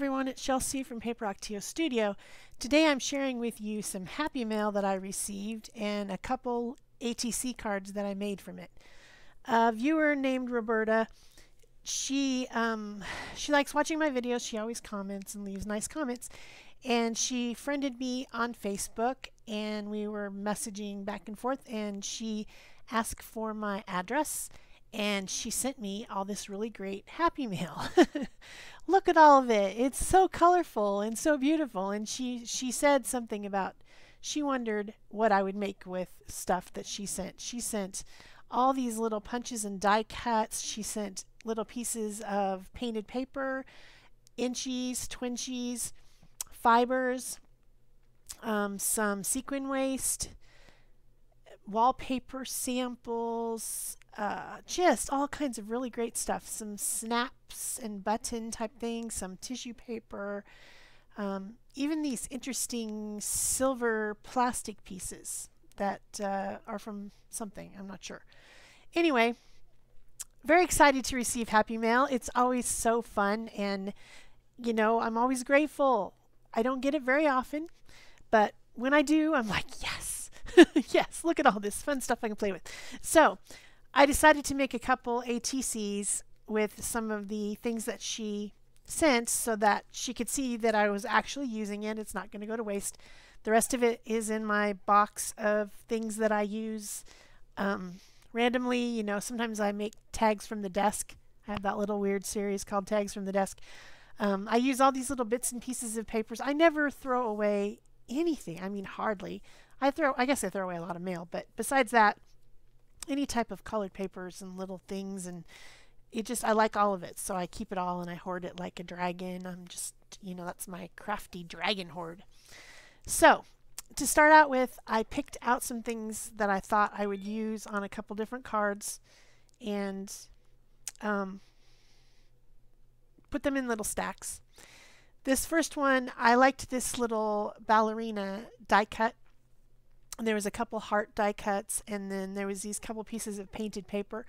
everyone, it's Shel from Paper Octio Studio. Today I'm sharing with you some Happy Mail that I received and a couple ATC cards that I made from it. A viewer named Roberta, she likes watching my videos. She always comments and leaves nice comments. And she friended me on Facebook and we were messaging back and forth, and she asked for my address. And she sent me all this really great Happy Mail. Look at all of it. It's so colorful and so beautiful. And she said something about, she wondered what I would make with stuff that she sent. She sent all these little punches and die cuts. She sent little pieces of painted paper, inchies, twinchies, fibers, some sequin waste, wallpaper samples, just all kinds of really great stuff. Some snaps and button type things, some tissue paper, even these interesting silver plastic pieces that are from something, I'm not sure. Anyway, very excited to receive Happy Mail. It's always so fun, and you know, I'm always grateful. I don't get it very often, but when I do, I'm like, yes, yes, look at all this fun stuff I can play with. So I decided to make a couple ATCs with some of the things that she sent so that she could see that I was actually using it. It's not going to go to waste. The rest of it is in my box of things that I use randomly. You know, sometimes I make tags from the desk. I have that little weird series called Tags from the Desk. I use all these little bits and pieces of papers. I never throw away anything. I mean, hardly. I guess I throw away a lot of mail, but besides that, any type of colored papers and little things, and I like all of it, so I keep it all and I hoard it like a dragon. I'm just, you know, that's my crafty dragon hoard. So to start out with, I picked out some things that I thought I would use on a couple different cards and put them in little stacks. This first one, I liked this little ballerina die cut. There was a couple heart die cuts, and then there was these couple pieces of painted paper.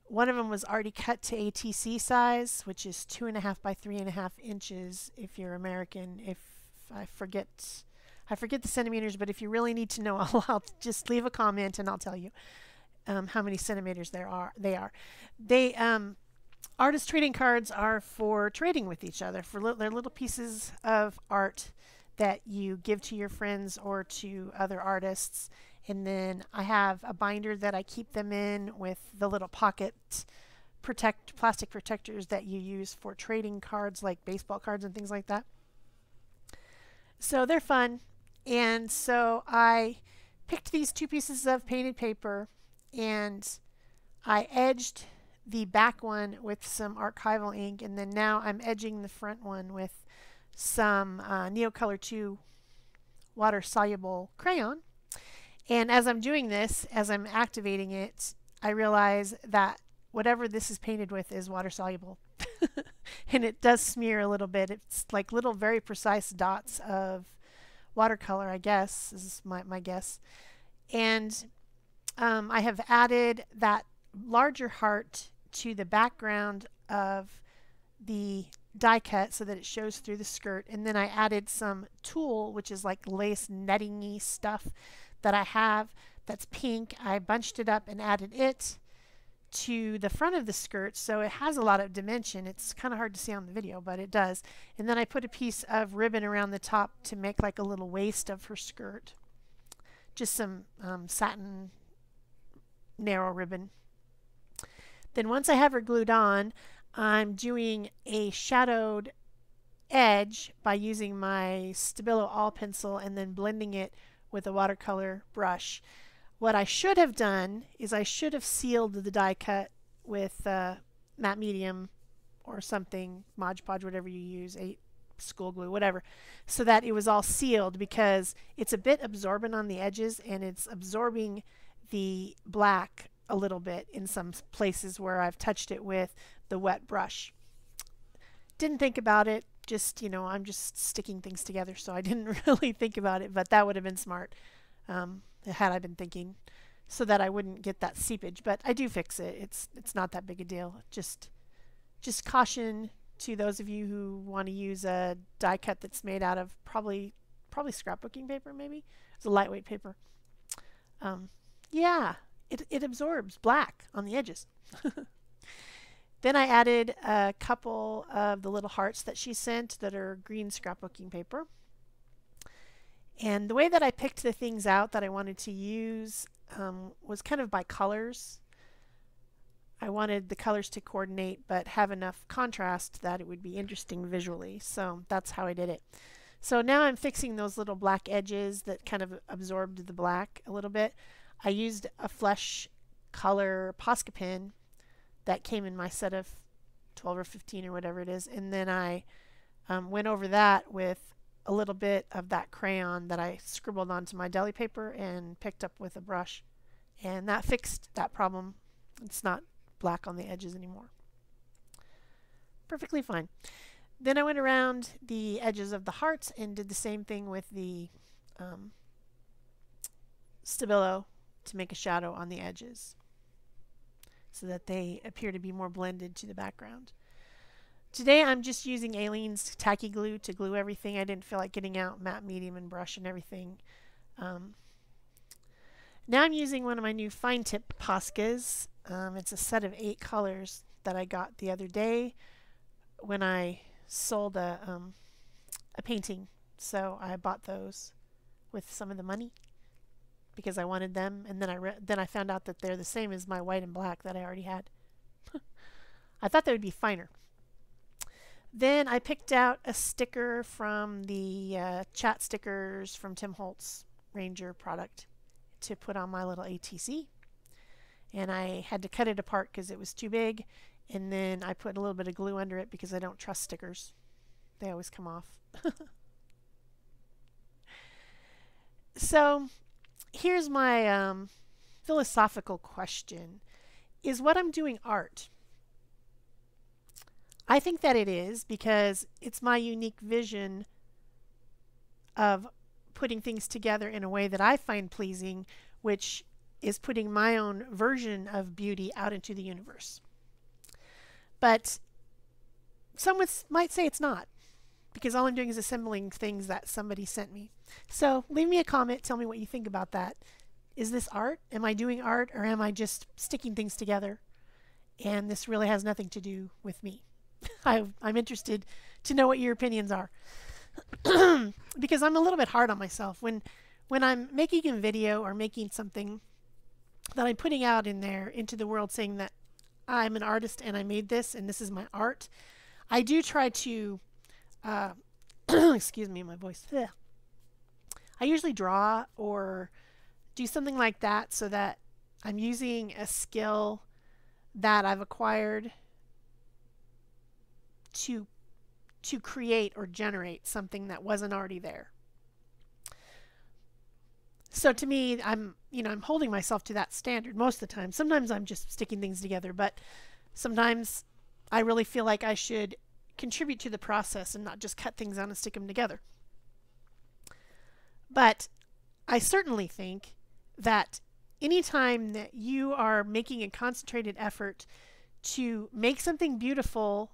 One of them was already cut to ATC size, which is 2.5 by 3.5 inches if you're American. If I forget the centimeters, but if you really need to know, I'll just leave a comment and I'll tell you how many centimeters they are. Artist trading cards are for trading with each other. They're little pieces of art that you give to your friends or to other artists. And then I have a binder that I keep them in with the little pocket plastic protectors that you use for trading cards like baseball cards and things like that. So they're fun. And so I picked these two pieces of painted paper and I edged the back one with some archival ink, and then now I'm edging the front one with some Neocolor 2 water-soluble crayon. And as I'm doing this, as I'm activating it, I realize that whatever this is painted with is water-soluble. And it does smear a little bit. It's like little very precise dots of watercolor, I guess, is my guess. And I have added that larger heart to the background of the die cut so that it shows through the skirt, and then I added some tulle, which is like lace netting-y stuff that I have that's pink. I bunched it up and added it to the front of the skirt, so it has a lot of dimension. It's kind of hard to see on the video, but it does. And then I put a piece of ribbon around the top to make like a little waist of her skirt, just some satin narrow ribbon. Then once I have her glued on, I'm doing a shadowed edge by using my Stabilo All pencil and then blending it with a watercolor brush. What I should have done is I should have sealed the die cut with matte medium or something, Mod Podge, whatever you use, school glue, whatever, so that it was all sealed, because it's a bit absorbent on the edges and it's absorbing the black a little bit in some places where I've touched it with the wet brush. Didn't think about it, just, you know, I'm just sticking things together, so I didn't really think about it, but that would have been smart had I been thinking, so that I wouldn't get that seepage. But I do fix it. It's not that big a deal. Just caution, to those of you who want to use a die cut that's made out of probably scrapbooking paper, maybe. It's a lightweight paper. Yeah, it absorbs black on the edges. Then I added a couple of the little hearts that she sent that are green scrapbooking paper. And the way that I picked the things out that I wanted to use was kind of by colors. I wanted the colors to coordinate but have enough contrast that it would be interesting visually. So that's how I did it. So now I'm fixing those little black edges that kind of absorbed the black a little bit. I used a flesh color Posca pen that came in my set of 12 or 15 or whatever it is. And then I went over that with a little bit of that crayon that I scribbled onto my deli paper and picked up with a brush. And that fixed that problem. It's not black on the edges anymore. Perfectly fine. Then I went around the edges of the hearts and did the same thing with the Stabilo to make a shadow on the edges so that they appear to be more blended to the background. Today I'm just using Aleene's tacky glue to glue everything. I didn't feel like getting out matte medium and brush and everything. Now I'm using one of my new fine tip Poscas. It's a set of 8 colors that I got the other day when I sold a painting. So I bought those with some of the money because I wanted them, and then I found out that they're the same as my white and black that I already had. I thought they would be finer. Then I picked out a sticker from the chat stickers from Tim Holtz Ranger product to put on my little ATC. And I had to cut it apart because it was too big. And then I put a little bit of glue under it because I don't trust stickers. They always come off. So here's my philosophical question. Is what I'm doing art? I think that it is because it's my unique vision of putting things together in a way that I find pleasing, which is putting my own version of beauty out into the universe. But someone might say it's not, because all I'm doing is assembling things that somebody sent me. So leave me a comment, tell me what you think about that. Is this art? Am I doing art, or am I just sticking things together? And this really has nothing to do with me. I'm interested to know what your opinions are. Because I'm a little bit hard on myself. When I'm making a video or making something that I'm putting out in there into the world saying that I'm an artist and I made this and this is my art, I do try to, excuse me, my voice. I usually draw or do something like that so that I'm using a skill that I've acquired to create or generate something that wasn't already there. So to me, I'm holding myself to that standard most of the time. Sometimes I'm just sticking things together, but sometimes I really feel like I should contribute to the process and not just cut things out and stick them together. But I certainly think that anytime that you are making a concentrated effort to make something beautiful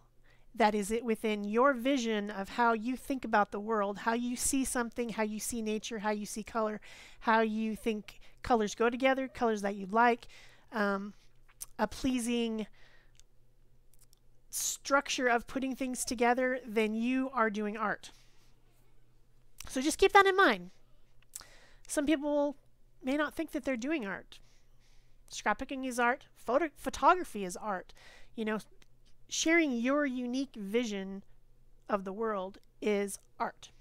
that is it within your vision of how you think about the world, how you see something, how you see nature, how you see color, how you think colors go together, colors that you like, a pleasing structure of putting things together, then you are doing art. So just keep that in mind. Some people may not think that they're doing art. Scrapbooking is art. Photography is art. You know, sharing your unique vision of the world is art.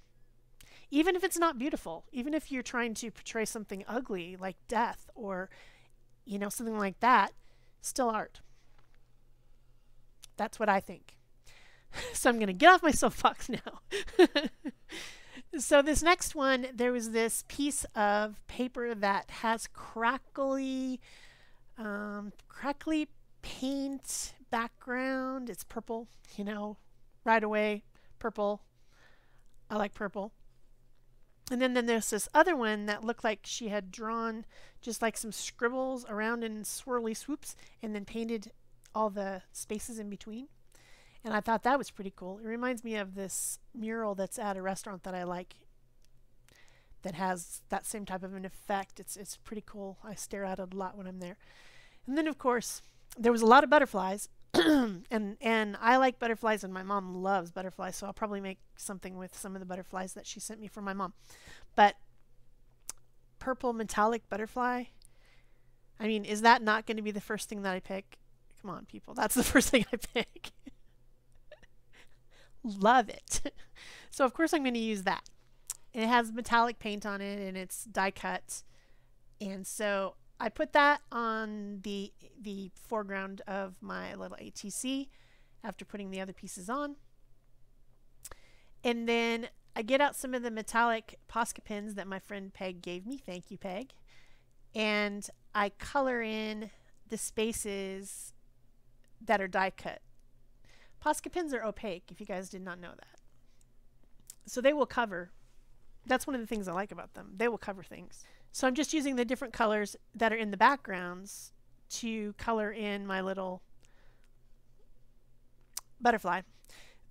Even if it's not beautiful, even if you're trying to portray something ugly like death or, something like that, still art. That's what I think. So I'm going to get off my soapbox now. So this next one, there was this piece of paper that has crackly paint background. It's purple, right away, purple. I like purple. And then there's this other one that looked like she had drawn just like some scribbles around in swirly swoops and then painted all the spaces in between. And I thought that was pretty cool. It reminds me of this mural that's at a restaurant that I like that has that same type of an effect. It's pretty cool. I stare at it a lot when I'm there. And then, of course, there was a lot of butterflies. and I like butterflies, and my mom loves butterflies, so I'll probably make something with some of the butterflies that she sent me from my mom. But purple metallic butterfly, I mean, is that not going to be the first thing that I pick? Come on, people. That's the first thing I pick. Love it. So, of course, I'm going to use that. It has metallic paint on it, and it's die cut. And so I put that on the foreground of my little ATC after putting the other pieces on. And then I get out some of the metallic Posca pens that my friend Peg gave me. Thank you, Peg. And I color in the spaces that are die cut. Posca pens are opaque, if you guys did not know that. So they will cover. That's one of the things I like about them. They will cover things. So I'm just using the different colors that are in the backgrounds to color in my little butterfly.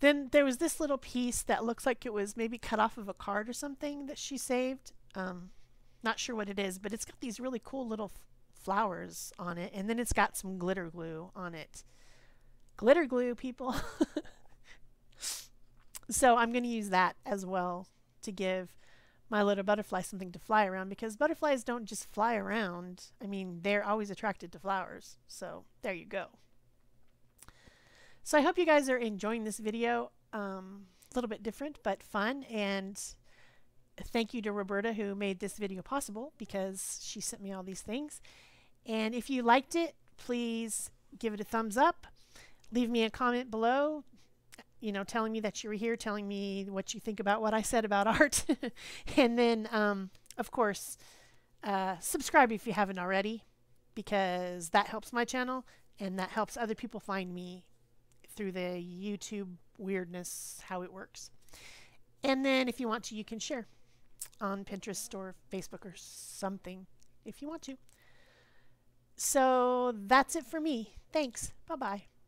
Then there was this little piece that looks like it was maybe cut off of a card or something that she saved. Not sure what it is, but it's got these really cool little flowers on it. And then it's got some glitter glue on it. Glitter glue, people. So I'm going to use that as well to give my little butterfly something to fly around, because butterflies don't just fly around. I mean, they're always attracted to flowers. So there you go. So I hope you guys are enjoying this video. A little bit different, but fun. And thank you to Roberta, who made this video possible, because she sent me all these things. And if you liked it, please give it a thumbs up. Leave me a comment below, you know, telling me that you were here, telling me what you think about what I said about art. And then, of course, subscribe if you haven't already, because that helps my channel and that helps other people find me through the YouTube weirdness, how it works. And then if you want to, you can share on Pinterest or Facebook or something if you want to. So that's it for me. Thanks. Bye-bye.